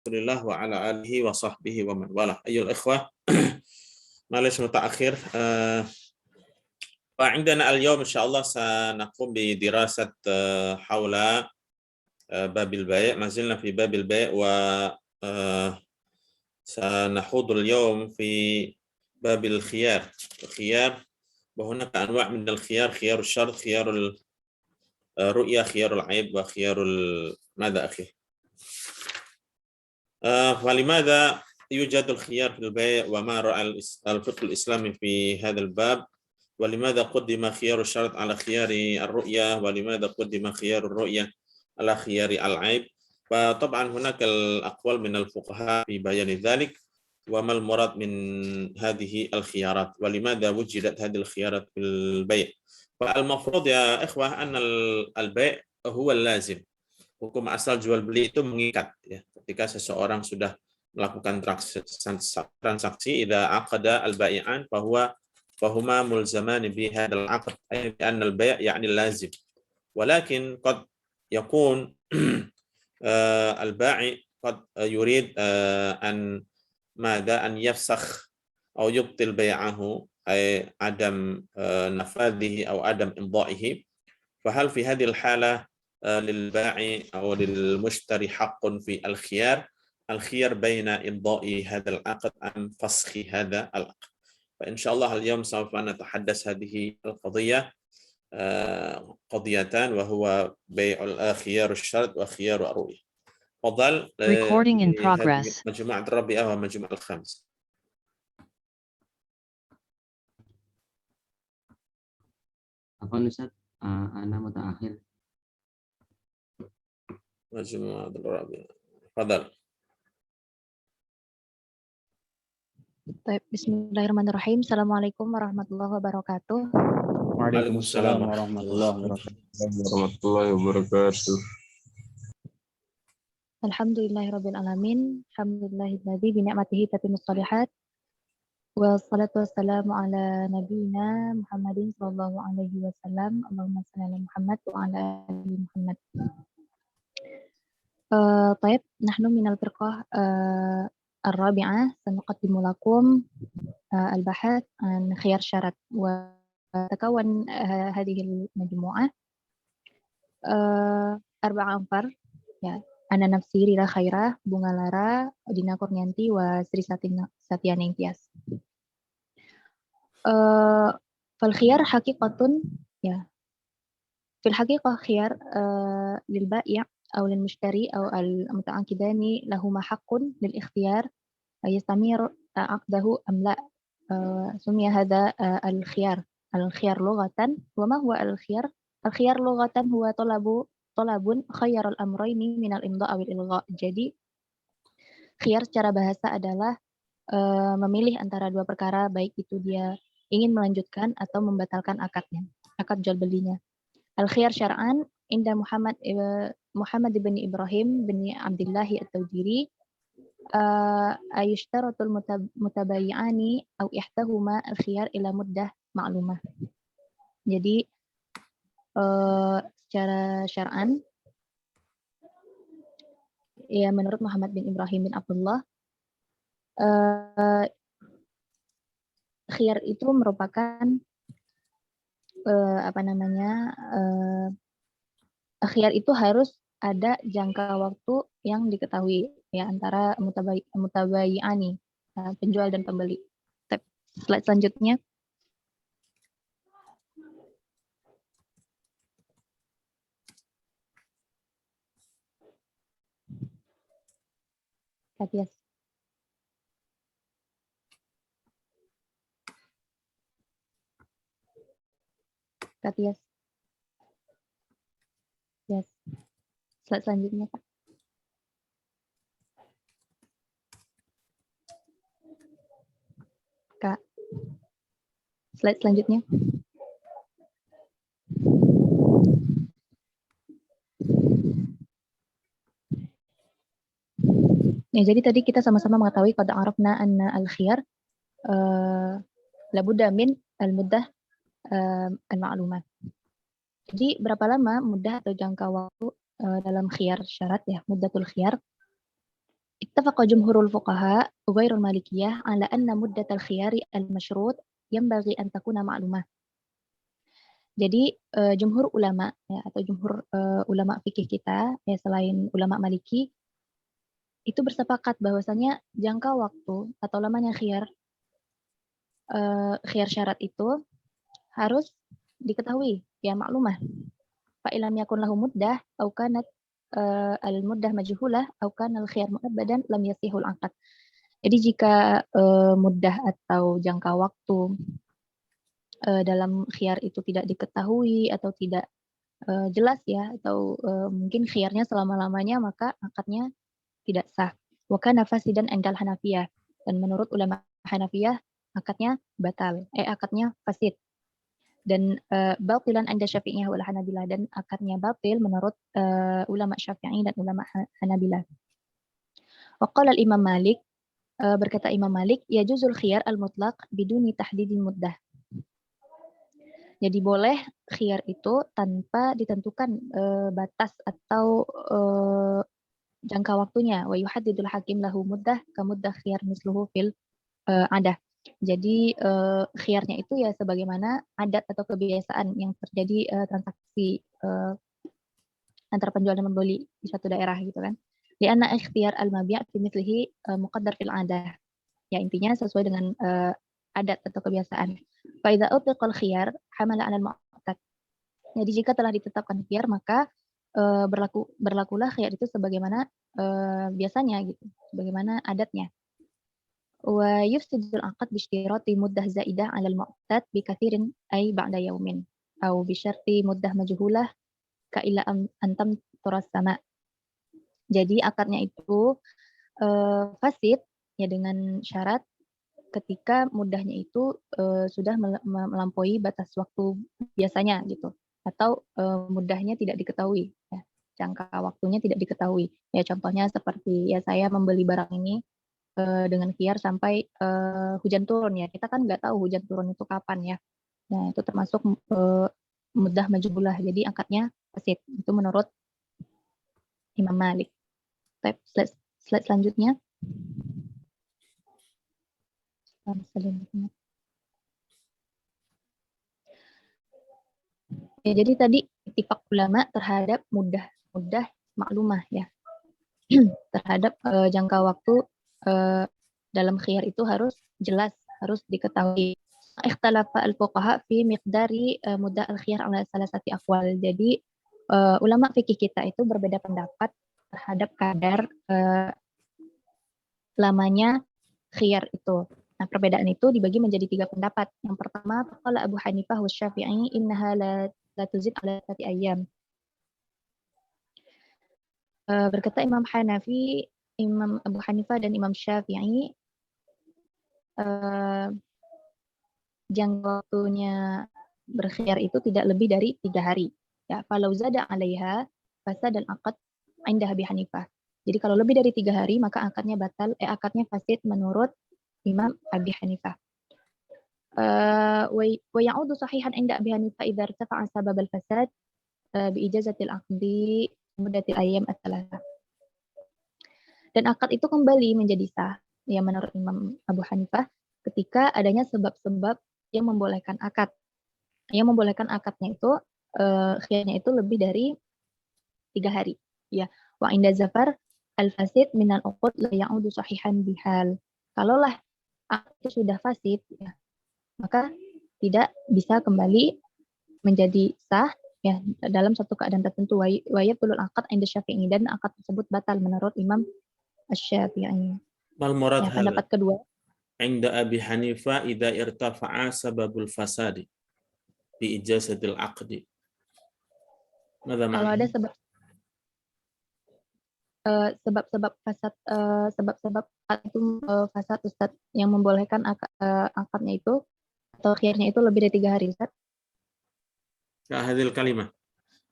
Alhamdulillah wa ala alihi wa sahbihi wa man wala. Ayyul ikhwah, معلش متأخر. وعندنا اليوم إن شاء الله سنقوم بدراسة حول باب البيع. ما زلنا في باب البيع وسنخوض اليوم في باب الخيار. وهناك أنواع من الخيار: خيار الشرط، خيار الرؤية، خيار العيب، وخيار ماذا أخي؟ ولماذا يوجد الخيار في البيع، وما رأى الفقه الإسلامي في هذا الباب، ولماذا قدم خيار الشرط على خيار الرؤية، ولماذا قدم خيار الرؤية على خيار العيب. فطبعا هناك الأقوال من الفقهاء في بيان ذلك، وما المراد من هذه الخيارات، ولماذا وجدت هذه الخيارات في البيع. فالمفروض يا إخوة أن البيع هو اللازم. Hukum asal jual beli itu mengikat, ya. Ketika seseorang sudah melakukan transaksi, idza aqada al-bai'an fahuma mulzamani bi hadzal 'aqd, ay anna al-bai' yani lazim. Walakin qad yakun al-bai' qad yurid an yafsakh aw yubtil bai'ahu, ay adam nafadhihi aw adam imdha'ihi. Fahal fi hadhihi al-halah للبائع أو للمشتري حق في الخيار بين إمضاء هذا العقد أم فسخ هذا العقد. فإن شاء الله اليوم سوف نتحدث هذه القضية قضيتان، وهو بيع خيار الشرط وخيار الرؤية. تفضل. Recording in progress. مجموعة الرابعة ومجموعة الخامس. Apa Ustaz? Ana mutaakhir. مجموعة الرابعة. تفضل. Baik, bismillahirrahmanirrahim. Assalamualaikum warahmatullahi wabarakatuh. Waalaikumsalam warahmatullahi wabarakatuh. Alhamdulillahirabbil alamin. Alhamdulillahilladzi bi ni'matihi tatimmus shalihat. Wassalatu wassalamu ala nabiyyina Muhammadin sallallahu alaihi wasallam. Allahumma shalli ala Muhammad wa ala ali Muhammad. طيب نحن من الفرقة الرابعة سنقدم لكم البحث عن خيار شرط. وتكون هذه المجموعة أربعة أنفار، ya. Ana Nafsi Rira Khairah, Bunga Lara, Dina Kurnianti, wa Sri Satya Ningtyas. Fal khiyar haqiqatun, ya. Fil haqiqah khiyar lil bai' أو للمشتري أو المتعاقدان لهما حق للاختيار يستمر عقده أم لا. سمي هذا الخيار لغة. وما هو الخيار؟ الخيار لغة هو طلب خير الأمرين من الإمضاء أو الإلغاء. Jadi khiyar secara bahasa adalah memilih antara dua perkara, baik itu dia ingin melanjutkan atau membatalkan akad jual belinya. Al-khiyar syar'an inda Muhammad bin Ibrahim bin Abdullah at-Tawjiri ayushtaratul mutabayyi'ani aw ihtahuma al-khiyar ila muddah ma'lumah. Jadi secara syar'an, ya, menurut Muhammad bin Ibrahim bin Abdullah, khiyar itu merupakan khiyar itu harus ada jangka waktu yang diketahui, ya, antara mutabayyi'ani, penjual dan pembeli. Slide selanjutnya. Katias. Yes. Slide selanjutnya, Pak. Kak. Slide selanjutnya. Ya, jadi tadi kita sama-sama mengetahui qad arafna anna al-khiyar labudda min al-muddah al-ma'lumah. Jadi berapa lama mudah atau jangka waktu dalam khiyar syarat, ya, muddatul khiyar. اتفق جمهور الفقهاء غير المالكية على أن مدة الخيار المشروط ينبغي أن تكون معلومة. Jadi jumhur ulama ya, atau jumhur ulama fikih kita ya, selain ulama Maliki itu bersepakat bahwasanya jangka waktu atau lamanya khiyar syarat itu harus diketahui ya, maklumah. Fa ilam yakun lahu muddah au kanat al muddah majhulah au kana al khiyar mu'abbadan lam yasihul aqd. Jadi jika muddah atau jangka waktu dalam khiyar itu tidak diketahui atau tidak jelas ya, atau mungkin khiyarnya selama-lamanya, maka akadnya tidak sah. Wa kana fasidan indal Hanafiyah, dan menurut ulama Hanafiyah akadnya batal, akadnya fasid. Dan batilan inda Syafi'iyah wal Hanabilah, dan akadnya batil menurut ulama Syafi'i dan ulama Hanabilah. Wa qala al-Imam Malik, berkata Imam Malik, yajuzul khiyar al-mutlaq biduni tahdidin muddah. Jadi boleh khiyar itu tanpa ditentukan batas atau jangka waktunya. Wa yuhaddidul hakim lahu muddah ka muddah khiyar misluhu fil adah. Jadi khiyarnya itu ya sebagaimana adat atau kebiasaan yang terjadi transaksi antara penjual dan pembeli di suatu daerah gitu kan. Li'anna ikhtiyar al-mabi' fi mithlihi muqaddar fil adah. Ya intinya sesuai dengan adat atau kebiasaan. Fa idza utliqal khiyar hamala 'alal mu'tad. Jadi jika telah ditetapkan khiyar, maka berlakulah khiyar itu sebagaimana biasanya gitu, sebagaimana adatnya. Wa yufsidul 'aqd bi ishtirati muddah zaidah 'alal mu'tad bi katsirin ay ba'da yaumin aw bi syarti muddah majhulah ka ila antam turas sama. Jadi akadnya itu fasid ya dengan syarat ketika muddahnya itu sudah melampaui batas waktu biasanya gitu, atau muddahnya tidak diketahui ya, jangka waktunya tidak diketahui ya. Contohnya seperti ya, saya membeli barang ini dengan khiyar sampai hujan turun ya, kita kan nggak tahu hujan turun itu kapan ya. Nah itu termasuk muddah majhulah, jadi akadnya fasid itu menurut Imam Malik. Slide selanjutnya. Ya, jadi tadi ittifaq ulama terhadap muddah maklumah ya. Terhadap jangka waktu dalam khiyar itu harus jelas, harus diketahui. Ikhtalafa al-fuqaha fi miqdari muddah al-khiyar ala salasati aqwal. Jadi ulama fikih kita itu berbeda pendapat terhadap kadar lamanya khiyar itu. Nah, perbedaan itu dibagi menjadi 3 pendapat. Yang pertama, qala Abu Hanifah wa Syafi'i innaha la tuzid ala 3 ayyam. Berkata Imam Hanafi, Imam Abu Hanifah dan Imam Syafi'i, jangka waktunya berkhiyar itu tidak lebih dari 3 hari. Ya, falau zada 'alaiha fasad al-aqd 'inda Abi Hanifah. Jadi kalau lebih dari 3 hari maka akadnya batal, akadnya fasid menurut Imam Abi Hanifah. Wa ya'udu sahihan 'inda Abi Hanifah idza irtafa'a sabab al-fasad bi ijazatil 'aqdi muddatil ayyam ats-tsalatsah. Dan akad itu kembali menjadi sah ya menurut Imam Abu Hanifah ketika adanya sebab-sebab yang membolehkan akad. Yang membolehkan akadnya itu khiyarnya itu lebih dari 3 hari ya. Wa inda zafar al-fasid minal uqud la ya'udu sahihan bihal. Kalaulah akad itu sudah fasid ya, maka tidak bisa kembali menjadi sah ya dalam satu keadaan tertentu. Wa yabtul akad inda Syafi'i, dan akad tersebut batal menurut Imam Asy-Syafi'i. Mal murad Ya, pendapat kedua. Inda Abi Hanifah idza irtafa'a sababul fasadi bi ijazatil aqdi. Kalau ada sebab-sebab fasad, sebab-sebab itu fasad Ustaz, yang membolehkan akadnya itu atau khiyarnya itu lebih dari 3 hari Ustaz. Hadil kalimah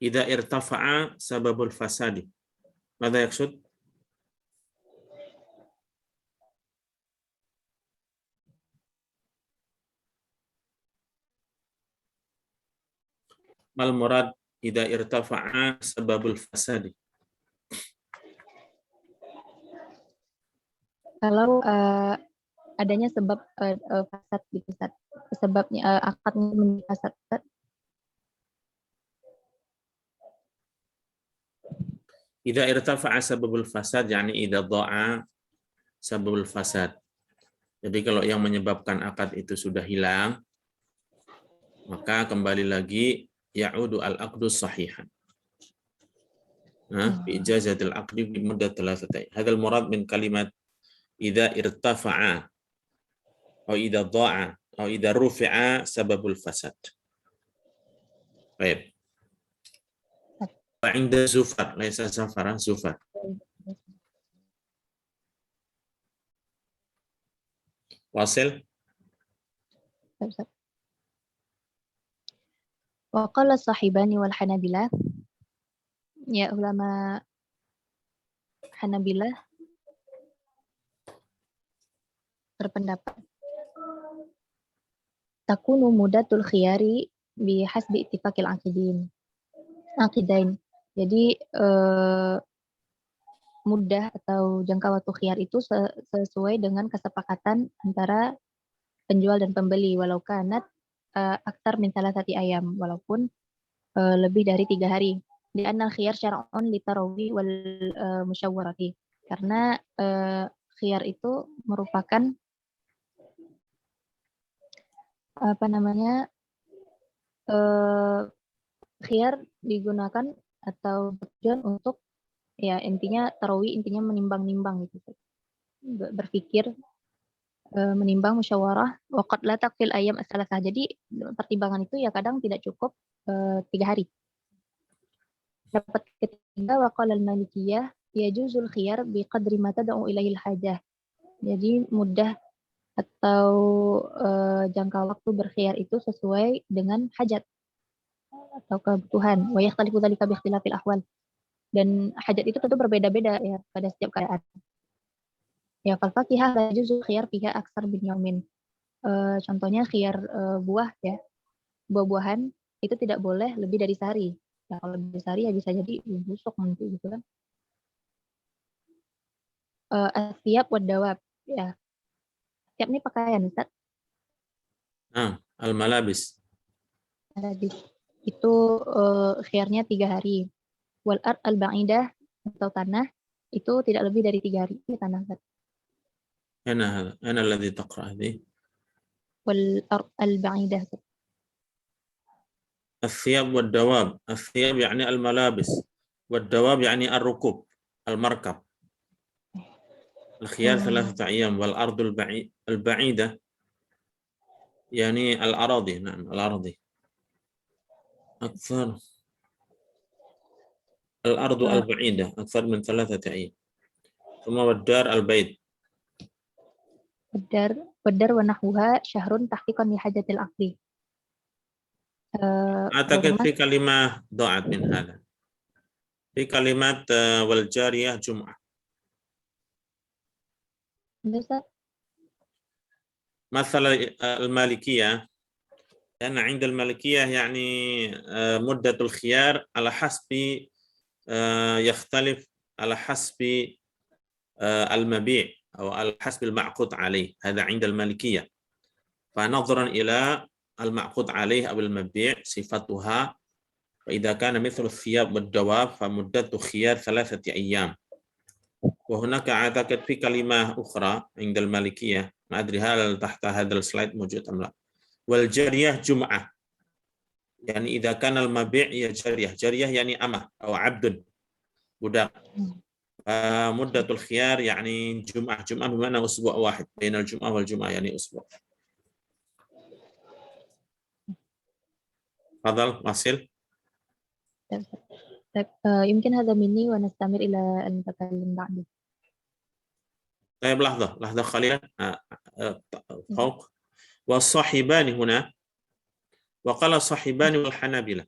idza irtafa'a sababul fasadi. Mada yaksud? Mal murad idza irtafa'a sababul fasadi. Kalau adanya sebab fasad gitu, Ustaz. Sebabnya akadnya menjadi fasad, Ustaz. Idza irtafa'a sababul fasad, yani idza dha'a sababul fasad. Jadi kalau yang menyebabkan akad itu sudah hilang, maka kembali lagi ya'udu al-aqdu sahihan. Biijazatil aqdi bi muddat thalathati. Hadzal murad min kalimat idza irtafa'a atau idza dha'a atau idza rufi'a sababul fasad. Baik. Wa 'inda zufar, laisa safara, zufar. Wasil. Wa qala sahibani wal hanabilah, ya ulama Hanabilah berpendapat takunu mudatul khiyari bihasbi ittifaqil aqidain. Jadi mudah atau jangka waktu khiyar itu sesuai dengan kesepakatan antara penjual dan pembeli, walau kanat aktar min salasati ayam, walaupun lebih dari 3 hari. Li'anna khiyar syar'un litarawi wal musyawwarati. Karena khiyar itu merupakan khiyar digunakan atau tujuan untuk, ya intinya tarawi, intinya menimbang-nimbang gitu, berpikir, menimbang, musyawarah. Waqad la taqfil ayyam as-salasah. Jadi pertimbangan itu ya kadang tidak cukup 3 hari. Dapat ketiga, waqala al-malikiyah yajuzul khiyar biqadri ma tad'u ilaihi al-hajah. Jadi mudah atau jangka waktu berkhiyar itu sesuai dengan hajat atau kebutuhan. Wa yakhtalifu dzalika bi ikhtilafil ahwal. Dan hajat itu tentu berbeda-beda ya pada setiap keadaan. Ya, fal fakihah la yajuzu khiyar fiha aksar min yaumin. Contohnya khiyar buah ya. Buah-buahan itu tidak boleh lebih dari sehari. Ya, kalau lebih dari sehari ya bisa jadi busuk nanti gitu kan. As-siyab wad dawab ya. Siyab ini pakaian, Ustaz. Al-malabis. Malabis. Itu khiyarnya 3 hari. Wal ard al-ba'idah atau tanah itu tidak lebih dari 3 hari. Ini tanah, Ustaz. أنا الذي تقرأ هذه. والأرض البعيدة. الثياب والدواب. الثياب يعني الملابس، والدواب يعني الركوب، المركب. الخيار 3 أيام. والأرض البعيدة يعني الأراضي. نعم، الأراضي أكثر. الأرض البعيدة أكثر من 3 أيام. ثم والدار البيت. والدار ونحوها شهر تحقيقا لحاجة العقل. أعتقد في كلمة ضاعت من هذا. في كلمة والجارية جمعة. مثلا المالكية، لأن عند المالكية يعني مدة الخيار على حسب يختلف على حسب المبيع أو على حسب المعقود عليه. هذا عند المالكية. فنظرا إلى المعقود عليه أو المبيع صفتها، فإذا كان مثل الثياب والدواب فمدة خيار 3 أيام. وهناك أعتقد في كلمة أخرى عند المالكية، ما أدري هل تحت هذا السلايد موجود أم لا. والجارية جمعة، يعني إذا كان المبيع هي جارية يعني أمة أو عبد budak. مدة الخيار يعني جمعة بمعنى أسبوع واحد، بين الجمعة والجمعة يعني أسبوع. تفضل واصل. يمكن هذا مني ونستمر إلى المتكلم بعده. طيب لحظة قليلا فوق. والصاحبان هنا، وقال صاحبان والحنابلة.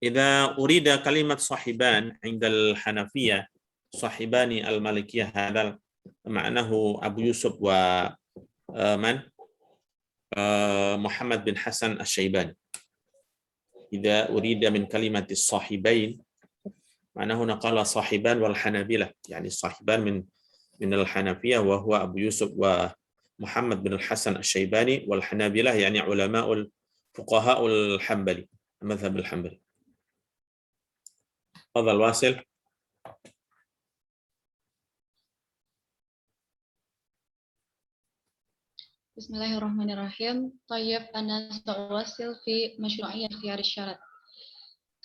إذا أريد كلمة صاحبان عند الحنفية، صاحبان المالكية هذا معناه أبو يوسف ومن محمد بن حسن الشيباني. إذا أريد من كلمة الصاحبين معناه هنا قال صاحبان والحنابلة، يعني الصاحبان من من الحنفية وهو أبو يوسف ومحمد بن الحسن الشيباني، والحنابلة يعني علماء الفقهاء الحنبلي المذهب الحنبلي. تفضل واصل. Bismillahirrahmanirrahim. Tayyib, ana sa'uwasil fi masyru'iyyah khiyar syarat.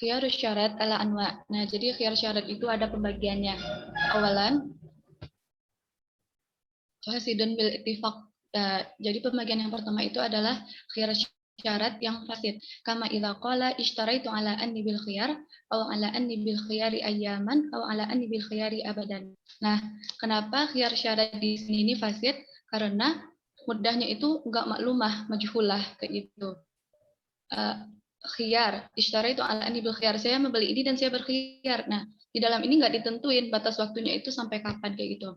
Khiyar syarat ala anwa. Nah, jadi khiyar syarat itu ada pembagiannya. Awalan, fasidun bil ittifaq. Jadi pembagian yang pertama itu adalah khiyar syarat yang fasid. Kama idza qala ishtaraitu ala anni bil khiyar aw ala anni bil khiyari ayyaman aw ala anni bil khiyari abadan. Nah, kenapa khiyar syarat di sini ini fasid? Karena mudahnya itu enggak maklumah, majhulah kayak gitu. Khiyar, ishtara itu ala ani bil khiyar, saya membeli ini dan saya berkhiyar. Nah, di dalam ini enggak ditentuin batas waktunya itu sampai kapan kayak gitu.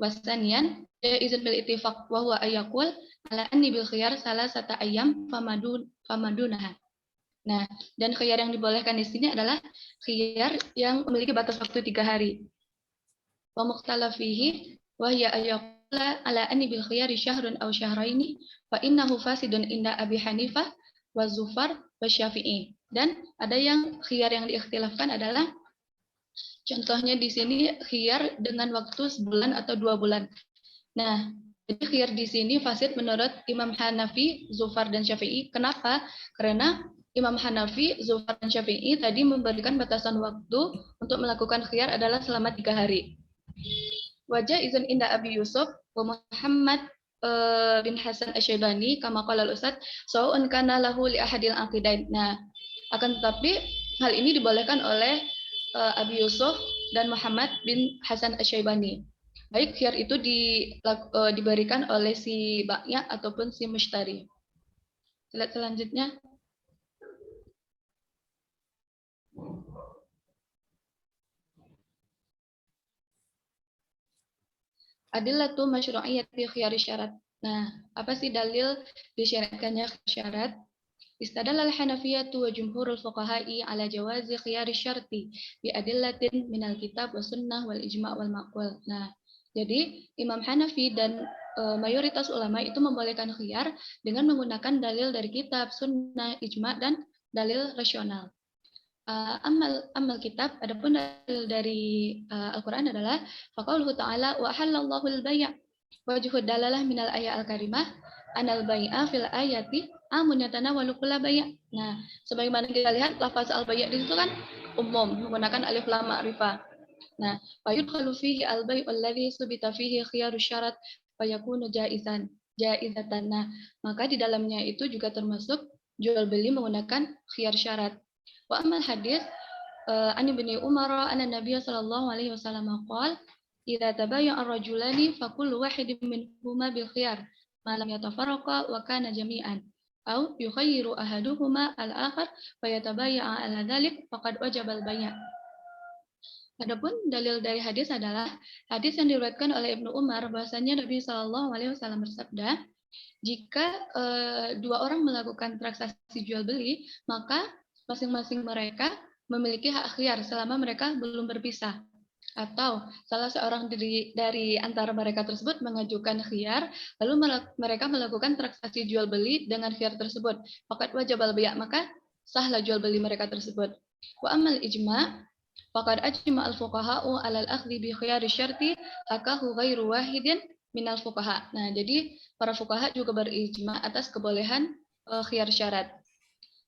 Wasanian, izin bil ittifaq wa huwa ayaqul ala ani bil khiyar salasata ayyam famadunaha. Nah, dan khiyar yang dibolehkan di sini adalah khiyar yang memiliki batas waktu 3 hari. Wa mukhtala fihi wa hiya ayaqul ala anni bil khiyari syahrun aw syahraini fa innahu fasidun inda Abi Hanifah wa Zufar wa Syafi'i. Dan ada yang khiyar yang diikhtilafkan adalah contohnya di sini khiyar dengan waktu sebulan atau 2 bulan. Nah, jadi khiyar di sini fasid menurut Imam Hanafi, Zufar dan Syafi'i. Kenapa? Karena Imam Hanafi, Zufar dan Syafi'i tadi memberikan batasan waktu untuk melakukan khiyar adalah selama 3 hari. Wajah izin inda Abi Yusuf wa Muhammad bin Hasan Asy-Syaibani kama qala al-Ustaz sawa'un kana lahu li ahadil aqidain. Nah, akan tetapi hal ini dibolehkan oleh Abi Yusuf dan Muhammad bin Hasan Asy-Syaibani. Baik khiyar itu diberikan oleh si Ba'ya ataupun si Mushtari. Slide selanjutnya. Adillatu masyru'iyyati khiyar syarat. Nah, apa sih dalil disyariatkannya syarat? Istadallal Hanafiyatu wa jumhurul fuqaha'i ala jawazi khiyar syarti bi adillatin minal kitab wa sunnah wal ijma' wal maqwal. Nah, jadi Imam Hanafi dan mayoritas ulama itu membolehkan khiyar dengan menggunakan dalil dari kitab, sunnah, ijma' dan dalil rasional. Amal kitab, adapun dalil dari Al-Quran adalah faqauluhu ta'ala wa halallahu al-bay' wajhu dalalah minal ayat al-karimah anal bai'a fil ayati amun yatanawalu kulla bay'. Nah, sebagaimana kita lihat lafaz al-bay' di situ kan umum menggunakan alif lam ma'rifah. Nah, fayudkhalu fihi al-bay' alladhi subita fihi khiyaru syarat fayakunu jaizatan. Nah, maka di dalamnya itu juga termasuk jual beli menggunakan khiyar syarat. Wa amal hadis an Ibnu Umar anna Nabiy sallallahu alaihi wasallam qala idza tabayya'a ar-rajulani fa kullu wahidin minhuma bil khiyar ma lam yatafarraqa wa kana jami'an aw yukhayyiru ahaduhuma al-akhar fa yatabayya'a ala dhalik faqad wajaba al-bay'. Adapun dalil dari hadis adalah hadis yang diriwayatkan oleh Ibnu Umar bahwasanya Nabi sallallahu alaihi wasallam bersabda, jika 2 orang melakukan transaksi jual beli, maka masing-masing mereka memiliki hak khiyar selama mereka belum berpisah. Atau salah seorang dari antara mereka tersebut mengajukan khiyar, lalu mereka melakukan transaksi jual beli dengan khiyar tersebut. Faqad wajabal bay', maka sahlah jual beli mereka tersebut. Wa amal ijma' faqad ajma' al-fuqaha'u 'ala al-akhdhi bi khiyar syarti hakahu ghairu wahidin minal fuqaha. Nah, jadi para fuqaha juga berijma' atas kebolehan khiyar syarat.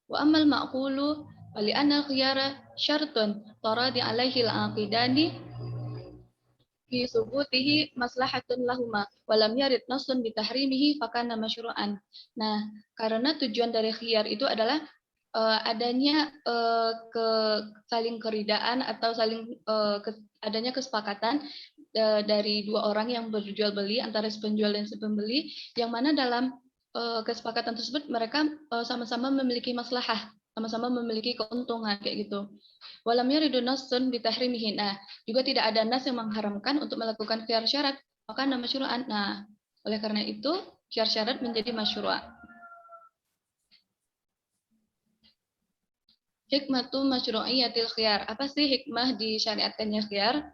Wa amal ma'qulu wali anna khiyara syartun taradi alaihi al-aqidani fi subutihi maslahatun lahuma wa lam yarid nassun bi tahrimihi fakana masyru'an. Nah, karena tujuan dari khiyar itu adalah adanya saling keridaan atau adanya kesepakatan dari 2 orang yang berjual beli antara si penjual dan si pembeli, yang mana dalam kesepakatan tersebut mereka sama-sama memiliki maslahah, sama-sama memiliki keuntungan kayak gitu. Walam yaridu nassun bitahrimihi. Nah, juga tidak ada nas yang mengharamkan untuk melakukan khiyar syarat, maka nama masyru'an. Nah, oleh karena itu khiyar syarat menjadi masyru'. Hikmatu masyru'iyyatil khiyar. Apa sih hikmah disyariatkannya khiyar?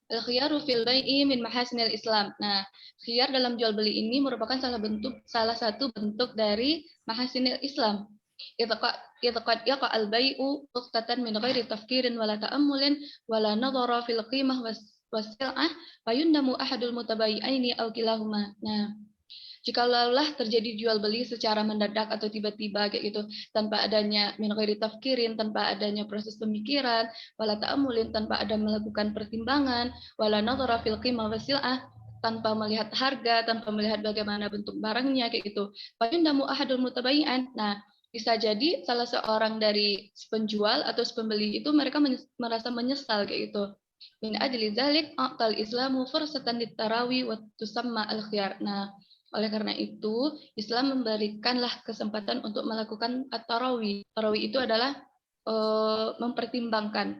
Al-khiyaru fil bai'i min mahasinil Islam. Nah, khiyar dalam jual beli ini merupakan salah satu bentuk dari mahasinil Islam. Idza qad yaqa al-bai'u uqtatan min ghairi tafkirin wala ta'ammulin wala nadhara fil qimah was-sil'ah fayundamu ahadul mutabayyi'aini aw kilahuma. Nah, jikalau terjadi jual beli secara mendadak atau tiba-tiba kayak gitu, tanpa adanya min ghairi tafkirin, tanpa adanya proses pemikiran, wala ta'amulin, tanpa ada melakukan pertimbangan, wala nadhara fil qimah wasil'ah, tanpa melihat harga, tanpa melihat bagaimana bentuk barangnya kayak gitu. Fayundamu ahadul mutabayyi'an. Nah, bisa jadi salah seorang dari penjual atau pembeli itu mereka merasa menyesal kayak gitu. Min ajli dzalik aqtal Islamu fursatan lit-tarawi wa tusamma al-khiyar. Nah, oleh karena itu, Islam memberikanlah kesempatan untuk melakukan at-tarawih. Tarawih itu adalah mempertimbangkan.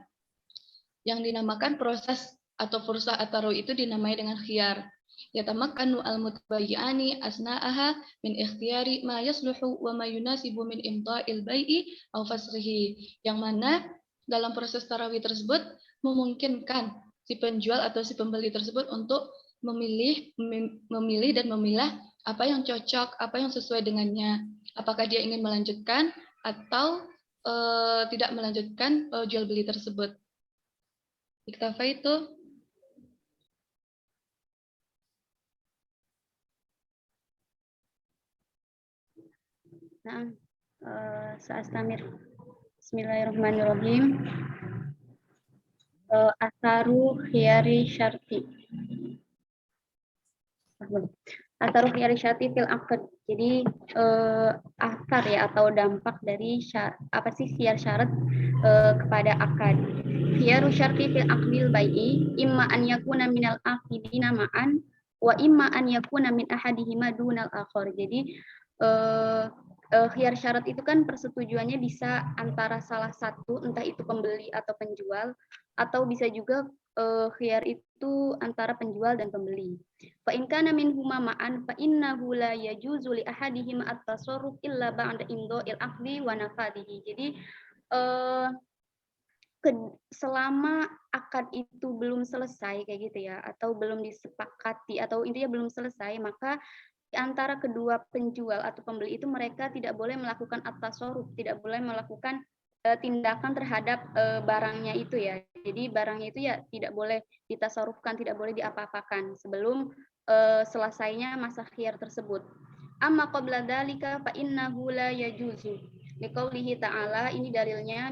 Yang dinamakan proses atau fursah at-tarawih itu dinamai dengan khiyar. Yatamakkanu al-mutabayyi'ani asna'aha min ikhtiyari ma yasluhu wa ma yunasibu min imta'il bai'i aw fasrihi. Yang mana dalam proses tarawih tersebut memungkinkan si penjual atau si pembeli tersebut untuk memilih dan memilah apa yang cocok, apa yang sesuai dengannya. Apakah dia ingin melanjutkan atau tidak melanjutkan jual beli tersebut. Iktafa itu. Nah, Sa'astamir. Bismillahirrahmanirrahim. Atharu khiyari syarti. Atharu khiyari syarti fil aqd. Jadi athar ya atau dampak dari khiyar syarat kepada akad. Khiyaru syarti fil aqdil bai'i imma an yakuna minal aqidina ma'an wa imma an yakuna min ahadihima dunal akhar. Jadi khiyar syarat itu kan persetujuannya bisa antara salah satu, entah itu pembeli atau penjual, atau bisa juga khiyar itu antara penjual dan pembeli. Fa in kana minhuma ma'an fa innahu la yajuzu li ahadihima at-tasarruf illa ba'da imdha'il aqdi wa nafadhihi. Jadi selama akad itu belum selesai kayak gitu ya, atau belum disepakati atau intinya belum selesai, maka antara kedua penjual atau pembeli itu mereka tidak boleh melakukan at-tasarruf, tidak boleh melakukan tindakan terhadap barangnya itu ya. Jadi barangnya itu ya tidak boleh ditasarrufkan, tidak boleh diapa-apakan sebelum selesainya masa khiyar tersebut. Amma qabla dzalika fa innahu la yajuzu. Liqaulihi ta'ala, ini dalilnya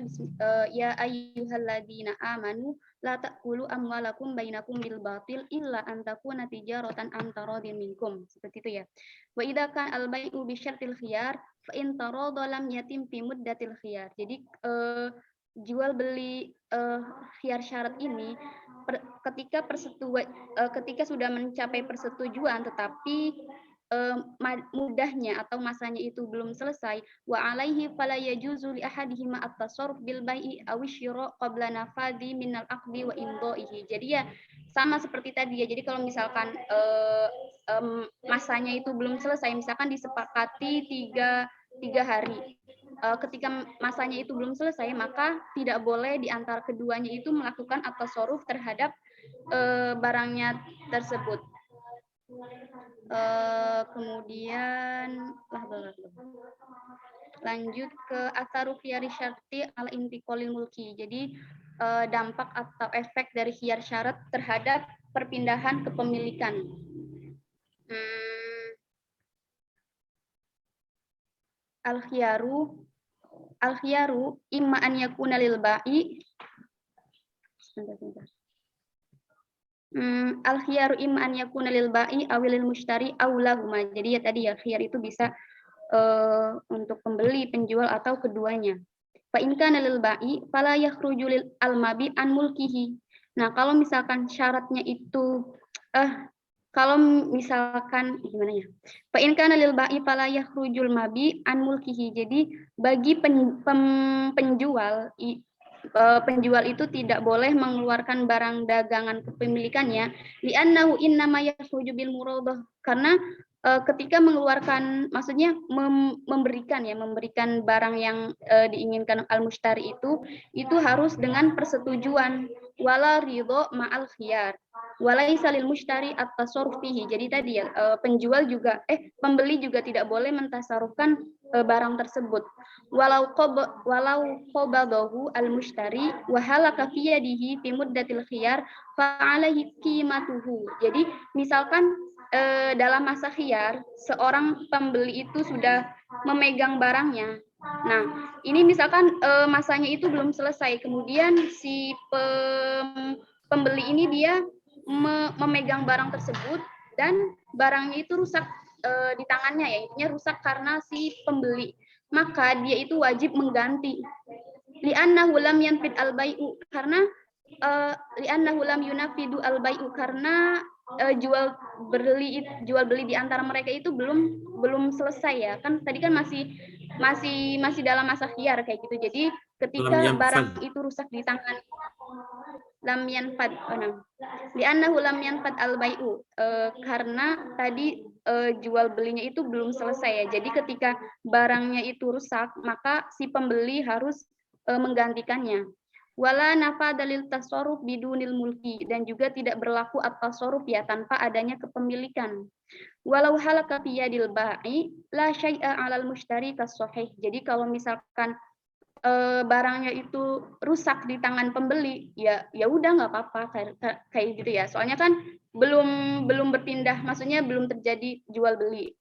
ya ayyuhalladzina amanu la ta'kulu amwalakum bainakum bil batil illa an takuna tijaratan an taradin minkum. Seperti itu ya. Wa idza kan al bai'u bi syartil khiyar fa in tarada lam yatim fi muddatil khiyar. Jadi jual beli khiyar syarat ini ketika sudah mencapai persetujuan tetapi mudahnya atau masanya itu belum selesai, wa alaihi fala yajuzu li ahadihima at-tasarruf bil bai'i aw syira qabla nafadhi minal aqdi wa imdha'ihi. Jadi ya sama seperti tadi ya. Jadi kalau misalkan masanya itu belum selesai, misalkan disepakati tiga hari, ketika masanya itu belum selesai, maka tidak boleh di antara keduanya itu melakukan at-tasarruf terhadap barangnya tersebut. Kemudian lanjut ke atharu khiyari syarti al intiqalil mulki. Jadi dampak atau efek dari khiyar syarat terhadap perpindahan kepemilikan. Al khiyaru imma an yakuna lil ba'i. Al-khiyaru imma an yakuna lil ba'i aw lil mushtari aw lahuma. Jadi ya tadi ya khiyar itu bisa untuk pembeli, penjual atau keduanya. Fa in kana lil ba'i fala yakhruju lil al-mabi an mulkihi. Nah, kalau misalkan syaratnya itu kalau misalkan gimana ya? Fa in kana lil ba'i fala yakhrujul mabi an mulkihi. Jadi bagi penjual itu tidak boleh mengeluarkan barang dagangan kepemilikannya li'annahu innama yakhruju bil muradah, karena ketika mengeluarkan, maksudnya memberikan barang yang diinginkan al-mushtari itu harus dengan persetujuan wala ridho ma'al khiyar. Walaisa lil mushtari at-tasarruf fihi. Jadi tadi ya, pembeli juga tidak boleh mentasarufkan barang tersebut. Walau qabadahu al-mushtari wa halaka fi yadihi fi muddatil khiyar fa alaihi qimatuhu. Jadi misalkan dalam masa khiyar seorang pembeli itu sudah memegang barangnya. Nah, ini misalkan masanya itu belum selesai, kemudian si pembeli ini dia memegang barang tersebut dan barangnya itu rusak di tangannya, ya intinya rusak karena si pembeli, maka dia itu wajib mengganti. Li'annahu lam yanfid al-bai'u, karena li'annahu lam yunafidu al-bai'u, karena jual beli di antara mereka itu belum selesai ya, kan tadi kan masih dalam masa khiyar kayak gitu. Jadi ketika barang itu rusak di tangan lam yanfad, li'annahu lam yanfad al-bai'u, karena tadi jual belinya itu belum selesai ya. Jadi ketika barangnya itu rusak, maka si pembeli harus menggantikannya. Wala nafada lil tasarruf bidunil mulki, dan juga tidak berlaku at-tasarruf ya tanpa adanya kepemilikan. Walau halaka fi yadil ba'i la syai'a 'alal mushtari kas-sahih. Jadi kalau misalkan barangnya itu rusak di tangan pembeli, ya udah nggak apa-apa kayak gitu ya. Soalnya kan belum berpindah, maksudnya belum terjadi jual beli.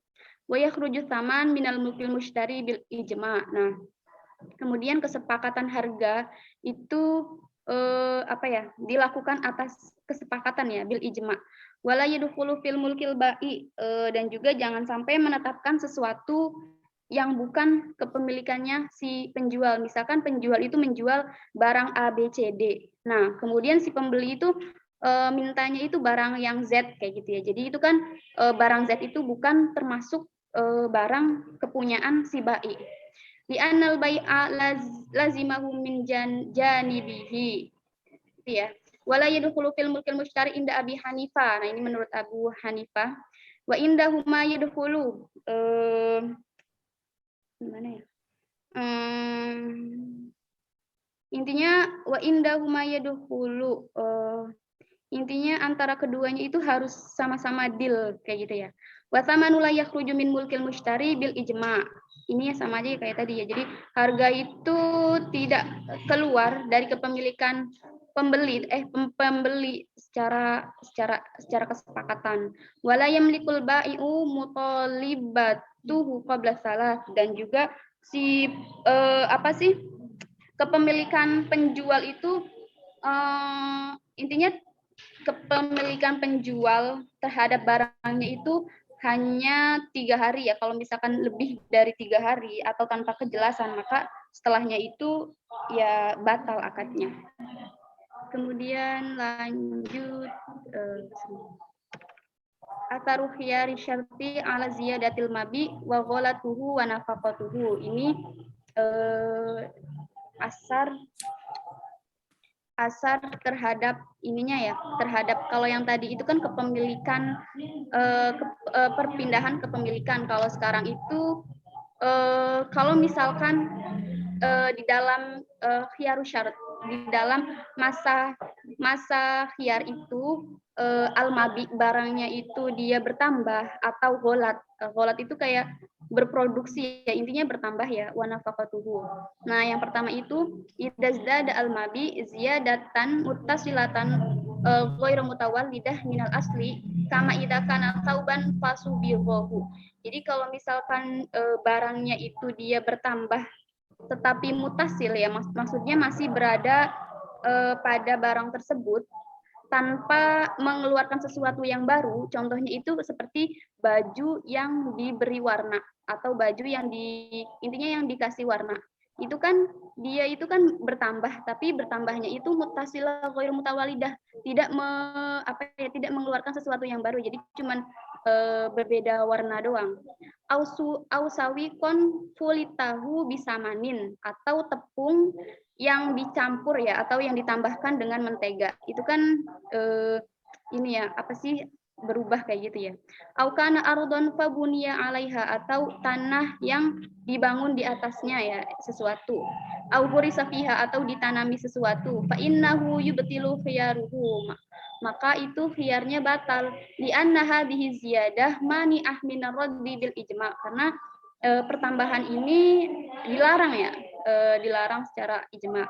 Wa yakhruju tsaman minal mulkil mushtari bil ijma'. Nah, kemudian kesepakatan harga itu dilakukan atas kesepakatan ya, bil ijma'. Wala yadkhulu fil mulkil ba'i, dan juga jangan sampai menetapkan sesuatu yang bukan kepemilikannya si penjual. Misalkan penjual itu menjual barang A, B, C, D. Nah, kemudian si pembeli itu mintanya itu barang yang Z kayak gitu ya. Jadi itu kan barang Z itu bukan termasuk barang kepunyaan si ba'i. Li'annal bai'a lazimahu min janibihi. Gitu ya. Wala yadkhulu fil mulkil mushtari inda Abi Hanifah. Nah, ini menurut Abu Hanifah. Wa indahuma yadkhulu gimana ya? Intinya wa indahuma yadkhulu, intinya antara keduanya itu harus sama-sama deal kayak gitu ya. Wa thamanu la yakhruju min mulkil mushtari bil ijma'. Ini ya sama aja kayak tadi ya. Jadi harga itu tidak keluar dari kepemilikan pembeli secara kesepakatan. Wala yamlikul bai'u mutalibatuhu qabla salah, dan juga si kepemilikan penjual itu intinya kepemilikan penjual terhadap barangnya itu hanya 3 hari ya. Kalau misalkan lebih dari 3 hari atau tanpa kejelasan, maka setelahnya itu ya batal akadnya. Kemudian lanjut ataru khiyari syarti ala ziyadatil mabi wa ghalatuhu wa nafaqatuhu. Ini asar terhadap ininya ya, terhadap kalau yang tadi itu kan kepemilikan perpindahan kepemilikan. Kalau sekarang itu kalau misalkan di dalam khiyarus syarat, di dalam masa khiyar itu al-mabi, barangnya itu dia bertambah, atau gholat. Gholat itu kayak berproduksi ya, intinya bertambah ya, wa nafaqatuhu. Nah, yang pertama itu idzazdada al-mabi ziyadatan muttasilatan ghairu mutawallidah minal asli kama idza kana sauban fasubihu. Jadi kalau misalkan barangnya itu dia bertambah tetapi mutasil ya, maksudnya masih berada pada barang tersebut tanpa mengeluarkan sesuatu yang baru. Contohnya itu seperti baju yang diberi warna atau baju yang intinya yang dikasih warna. Itu kan dia itu kan bertambah, tapi bertambahnya itu mutasilah ghairu mutawalidah, tidak mengeluarkan sesuatu yang baru. Jadi cuman berbeda warna doang. Ausawikon fulitahu bisamanin, atau tepung yang dicampur ya, atau yang ditambahkan dengan mentega. Itu kan ini ya, berubah kayak gitu ya. Au kana ardon fabuniya 'alaiha, atau tanah yang dibangun di atasnya ya sesuatu. Au hurisa fiha, atau ditanami sesuatu. Fa innahu yubtilu khiyaruhu, maka itu khiyarnya batal. Li anna hadhihi ziyadah mani'ah minar raddi bil ijma', karena pertambahan ini dilarang ya, dilarang secara ijma'.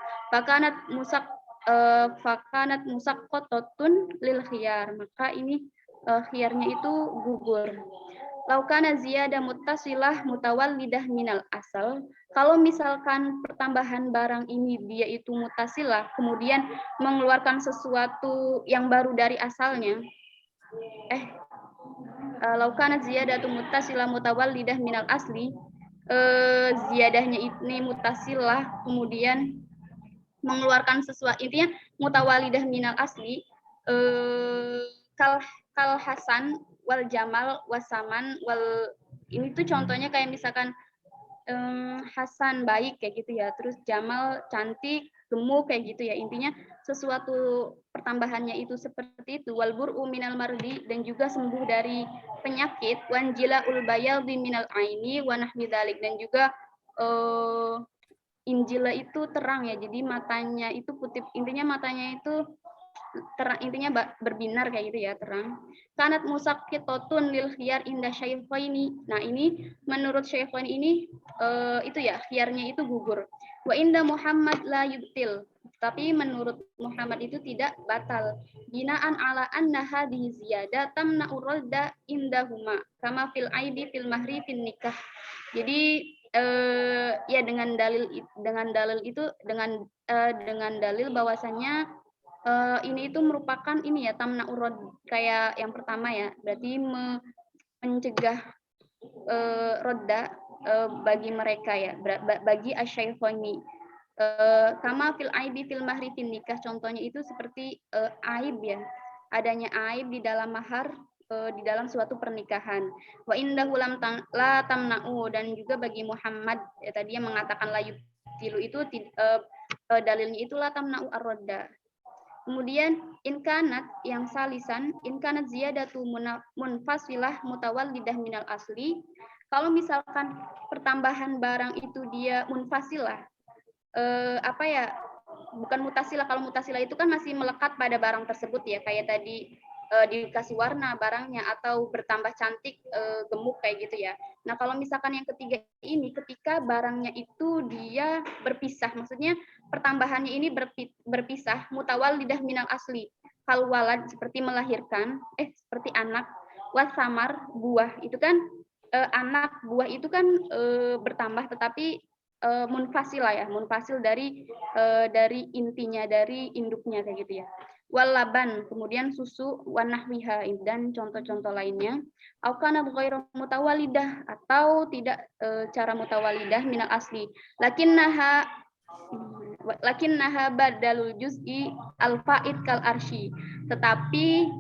Fakanat musaqqatatun lil khiyar, maka ini khiyarnya itu gugur. Laukana ziyada muttasilah mutawallidah minal asal, kalau misalkan pertambahan barang ini dia itu mutasilah, kemudian mengeluarkan sesuatu yang baru dari asalnya, laukana ziyadatu muttasilah mutawallidah minal asli, ziyadahnya ini mutasilah kemudian mengeluarkan sesuatu, intinya mutawalidah minal asli, kal Hasan wal Jamal wasaman wal, ini tuh contohnya kayak misalkan Hasan baik kayak gitu ya, terus Jamal cantik, gemuk kayak gitu ya, intinya sesuatu pertambahannya itu seperti itu. Wal bur'u minal mardi, dan juga sembuh dari penyakit. Wanjila ul bayaldi minal aini wa nahwi dzalik, dan juga injila itu terang ya, jadi matanya itu putih, intinya matanya itu terang, intinya berbinar kayak gitu ya, terang. Kanat musaqqitotun lil khiyar inda syaikhaini. Nah, ini menurut syaikhaini ini itu ya, khiyarnya itu gugur. Wa inda Muhammad la yubtil. Tapi menurut Muhammad itu tidak batal. Binaan ala anna hadhihi ziyadah tamna'u radda indahuma kama fil aidi fil mahri fil nikah. Jadi ya dengan dalil bahwasannya ini itu merupakan ini ya, tamna urod, kayak yang pertama ya, berarti mencegah rodda bagi mereka ya, bagi asyaifoni. Kama fil aibi fil mahri fil nikah, contohnya itu seperti aib ya, adanya aib di dalam mahar, di dalam suatu pernikahan. Wa indahu la tamna'u, dan juga bagi Muhammad ya, tadi yang mengatakan la yubtilu itu dalilnya itu la tamna'u ar-rodda. Kemudian inkanat yang salisan, inkanat ziyadatu munfasilah mutawallidah minal asli. Kalau misalkan pertambahan barang itu dia munfasilah, bukan mutasilah. Kalau mutasilah itu kan masih melekat pada barang tersebut ya, kayak tadi dikasih warna barangnya atau bertambah cantik, gemuk kayak gitu ya. Nah, kalau misalkan yang ketiga ini, ketika barangnya itu dia berpisah, maksudnya pertambahannya ini berpisah, mutawallidah minal asli, kal walad, seperti melahirkan, seperti anak, wasamar, buah, itu kan anak buah itu kan bertambah, tetapi munfasilah ya, munfasil dari intinya, dari induknya kayak gitu ya. Walaban, kemudian susu, wanahwiha, dan contoh-contoh lainnya. Aukana ghairu mutawalidah, atau tidak cara mutawalidah minal asli. Lakinnaha badalul juz'i al-fa'id kal arsy. Tetapi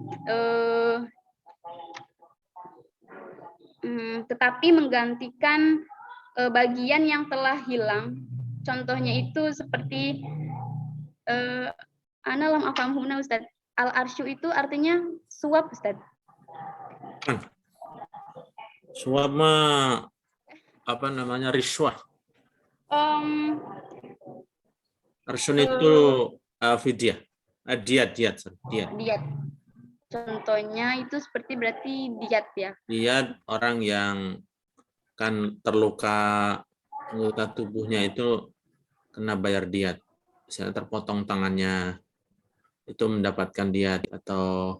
menggantikan bagian yang telah hilang. Contohnya itu seperti ana lam afhamuna Ustaz. Al-arsyu itu artinya suap, Ustaz. Suap mah apa namanya, riswah. Arsyun itu fidyah. Diat. Contohnya itu seperti berarti diat ya. Diat orang yang kan terluka anggota tubuhnya itu kena bayar diat. Misalnya terpotong tangannya, itu mendapatkan diat. Atau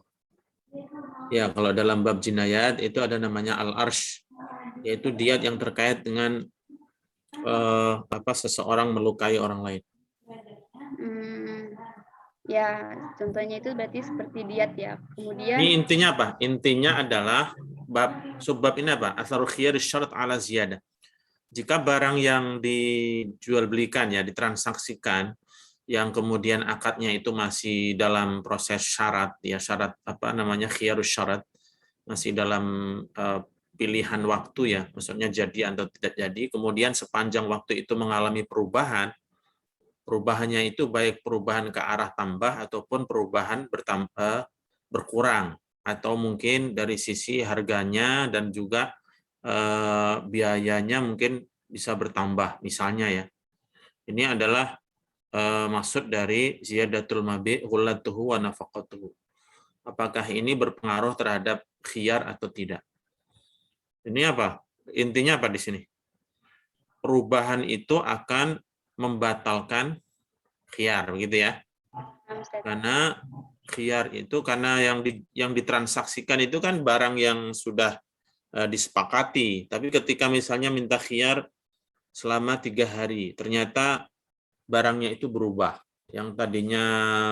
ya kalau dalam bab jinayat itu ada namanya al-arsh, yaitu diat yang terkait dengan seseorang melukai orang lain. Ya, contohnya itu berarti seperti diat ya. Kemudian ini intinya apa? Intinya adalah subbab ini apa? Atharul khiyar syarat ala ziyadah. Jika barang yang dijual belikan ya, ditransaksikan, yang kemudian akadnya itu masih dalam proses syarat ya, syarat apa namanya, khiyarus syarat, masih dalam pilihan waktu ya, maksudnya jadi atau tidak jadi, kemudian sepanjang waktu itu mengalami perubahan, perubahannya itu baik perubahan ke arah tambah ataupun perubahan berkurang. atau mungkin dari sisi harganya dan juga biayanya mungkin bisa bertambah misalnya ya. Ini adalah maksud dari ziyadatul mabi' ghullatuhu wa nafaqatuhu. Apakah ini berpengaruh terhadap khiyar atau tidak? Ini apa? Intinya apa di sini? Perubahan itu akan membatalkan khiyar, begitu ya? Karena khiyar itu karena yang ditransaksikan itu kan barang yang sudah disepakati. Tapi ketika misalnya minta khiyar selama 3 hari, ternyata barangnya itu berubah. Yang tadinya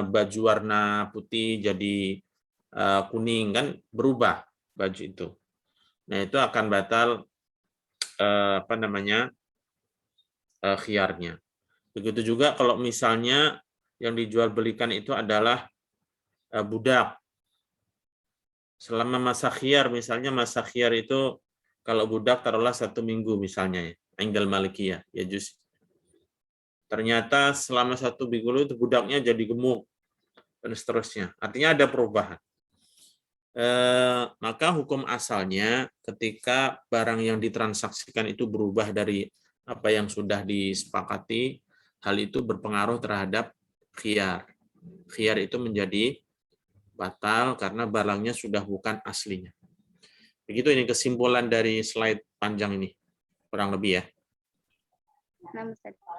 baju warna putih jadi kuning kan berubah baju itu. Nah itu akan batal khiyarnya. Begitu juga kalau misalnya yang dijual belikan itu adalah budak. Selama masa khiyar, misalnya masa khiyar itu kalau budak taruhlah 1 minggu misalnya ya, Indal Malikiyah, ya juz. Ternyata selama 1 minggu itu budaknya jadi gemuk dan seterusnya. Artinya ada perubahan. Maka hukum asalnya ketika barang yang ditransaksikan itu berubah dari apa yang sudah disepakati, hal itu berpengaruh terhadap khiyar. Khiyar itu menjadi batal karena barangnya sudah bukan aslinya. Begitu ini kesimpulan dari slide panjang ini, kurang lebih ya.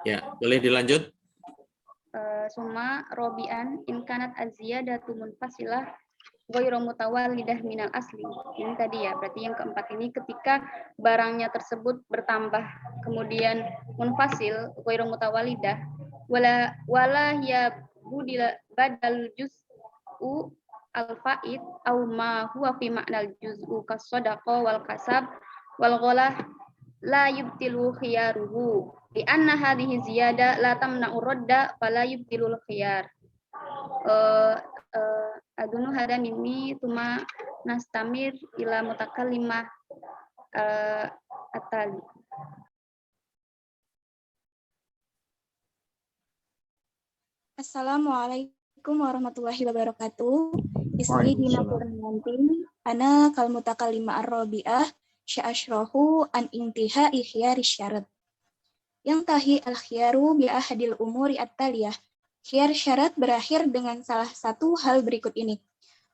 Ya, boleh dilanjut. Summa robian in kanat aziyadatu munfasilah ghairu mutawallidah minal asli. Ini tadi ya, berarti yang keempat ini ketika barangnya tersebut bertambah kemudian munfasil ghairu mutawallidah wala ya budila badal juz'u al-faid au ma huwa fi ma'nal juz'u kas-shadaqa wal kasab wal ghalah la yubtilu khiyaruhu li anna hadhihi ziyada la tamna'u radda fala yubtilul khiyar. Adunu hada minni tuma nastamir ila mutakallimah atali. Assalamualaikum warahmatullahi wabarakatuh. Ismi Dina Purnayanti, ana kal mutakallimah ar-rabi'ah sya'ashrahu an intiha ikhyari syarat. Yang tahi al-khiyaru bi ahadil umuri at-taliyah. Khiyar syarat berakhir dengan salah satu hal berikut ini.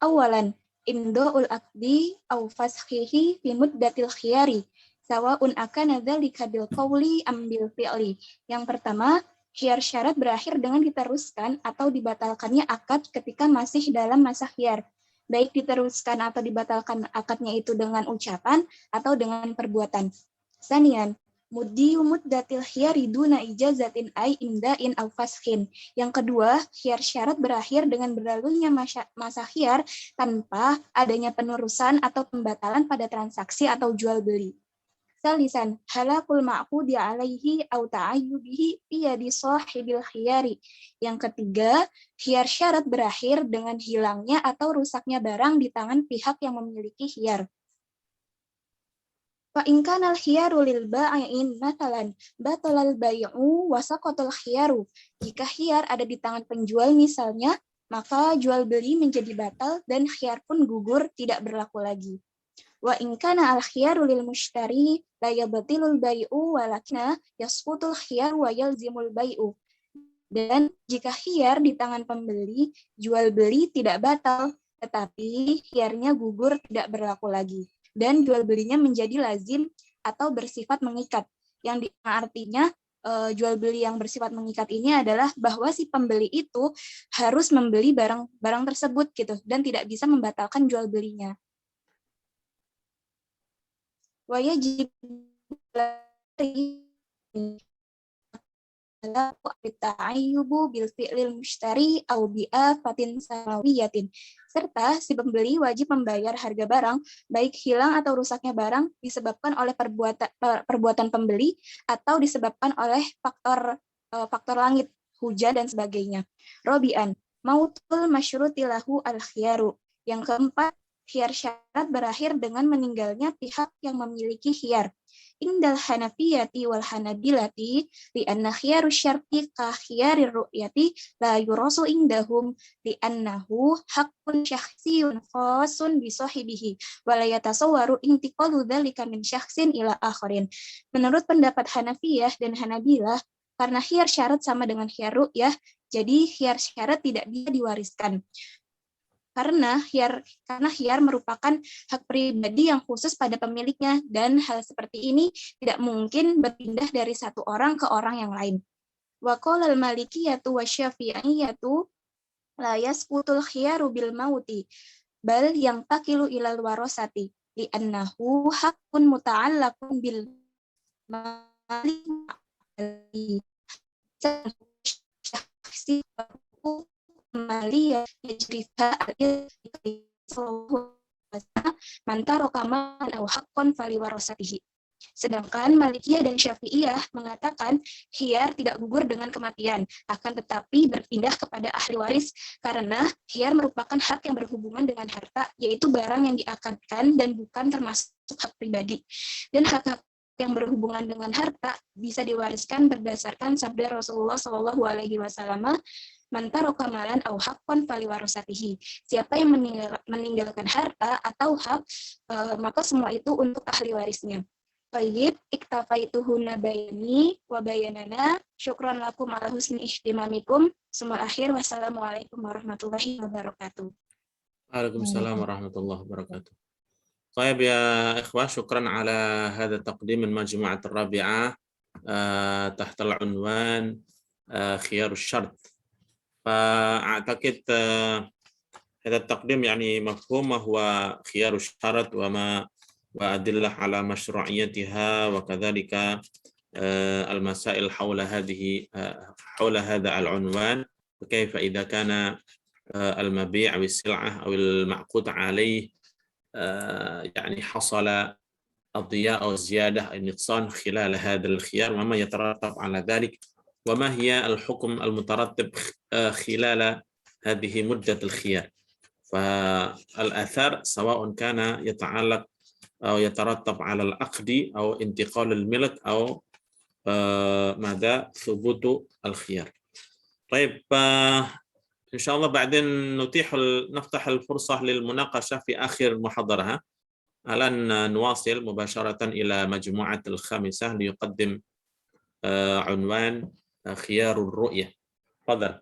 Awalan, imdo'ul aqdi au faskhihi fi muddatil khiyari, sawa'un akana dzalika bil qawli am bil fi'li. Yang pertama, khiyar syarat berakhir dengan diteruskan atau dibatalkannya akad ketika masih dalam masa khiyar. Baik diteruskan atau dibatalkan akadnya itu dengan ucapan atau dengan perbuatan. Sanian, muddiyu muddatil khiyari duna ijazatin ay imda'in au faskhin. Yang kedua, khiyar syarat berakhir dengan berlalunya masa khiyar tanpa adanya penerusan atau pembatalan pada transaksi atau jual beli. Salisan, halakul ma'qudi alaihi au ta'ayyubihi biyadi sahibil khiyari. Yang ketiga, khiyar syarat berakhir dengan hilangnya atau rusaknya barang di tangan pihak yang memiliki khiyar. Fa in kana al-khiyaru lil ba'in matalan batalal bai'u wa saqatal khiyaru. Jika khiyar ada di tangan penjual misalnya, maka jual beli menjadi batal dan khiyar pun gugur, tidak berlaku lagi. Wa in kana al-khiyaru lil mushtari la yabtilul bai'u walakina yasqutul khiyar wa yalzimul bai'u. Dan jika khiyar di tangan pembeli, jual beli tidak batal, tetapi khiyarnya gugur, tidak berlaku lagi. Dan jual belinya menjadi lazim atau bersifat mengikat. Yang artinya jual beli yang bersifat mengikat ini adalah bahwa si pembeli itu harus membeli barang tersebut gitu dan tidak bisa membatalkan jual belinya. Wa yajib ta'ayyubu bil fi'lil mushtari aw bi'afatin samawiyatin. Serta si pembeli wajib membayar harga barang, baik hilang atau rusaknya barang disebabkan oleh perbuatan pembeli atau disebabkan oleh faktor langit, hujan dan sebagainya. Robian, mautul masyruti lahu al-khiyaru. Yang keempat, khiyar syarat berakhir dengan meninggalnya pihak yang memiliki khiyar. Indal Hanafiyati wal Hanabilati li'anna khiyarus syarti ka khiyarir ru'yati la yurasu indahum li'annahu haqqun syakhsiyun khasun bi sahibihi wa la yatasawwaru intiqalu dzalika min syakhsin ila akharin. Menurut pendapat Hanafiyah dan Hanabilah, karena khiyar syarat sama dengan khiyar ru'yah, jadi khiyar syarat tidak bisa diwariskan. Karena khiyar merupakan hak pribadi yang khusus pada pemiliknya, dan hal seperti ini tidak mungkin berpindah dari satu orang ke orang yang lain. Wa qala al-malikiyatu wa syafi'iyatu la yasqutul khiyaru bil mauti bal yang takilu ilal warasati li'annahu haqqun muta'allaqun bil mali syakhsi Malia yajrifa mantaro kaman au haqqan fali warasatihi. Sedangkan Malikiyah dan Syafi'iyah mengatakan khiyar tidak gugur dengan kematian, akan tetapi berpindah kepada ahli waris karena khiyar merupakan hak yang berhubungan dengan harta, yaitu barang yang diakadkan dan bukan termasuk hak pribadi. Dan hak-hak yang berhubungan dengan harta bisa diwariskan berdasarkan sabda Rasulullah SAW, mantaro kamalan au haqqan fali warasatihi. Siapa yang meninggalkan harta atau hak, maka semua itu untuk ahli warisnya. Baik, iktafaituhu nabayani wa bayanana. Syukran lakum ala husni ihtimamikum. Summa akhir, wassalamualaikum warahmatullahi wabarakatuh. Waalaikumsalam warahmatullahi wabarakatuh. Baik ya ikhwah, syukran ala hadha taqdim min majmu'at ar-rabi'ah tahta al-unwan khiyar syart. فأعتقد هذا التقديم يعني مفهوم وهو خيار الشرط وأدلة على مشروعيتها وكذلك المسائل حول هذا العنوان وكيف إذا كان المبيع أو السلعة أو المعقود عليه يعني حصل الضياع أو الزيادة أو النقصان خلال هذا الخيار وما يترتب على ذلك وما هي الحكم المترتب خلال هذه مدة الخيار. فالآثار سواء كان يتعلق أو يترتب على العقد أو انتقال الملك أو ماذا ثبوت الخيار. طيب إن شاء الله بعدين نفتح الفرصة للمناقشة في آخر المحاضرة. الآن نواصل مباشرة إلى مجموعة الخامسة ليقدم عنوان خيار الرؤية. تفضل.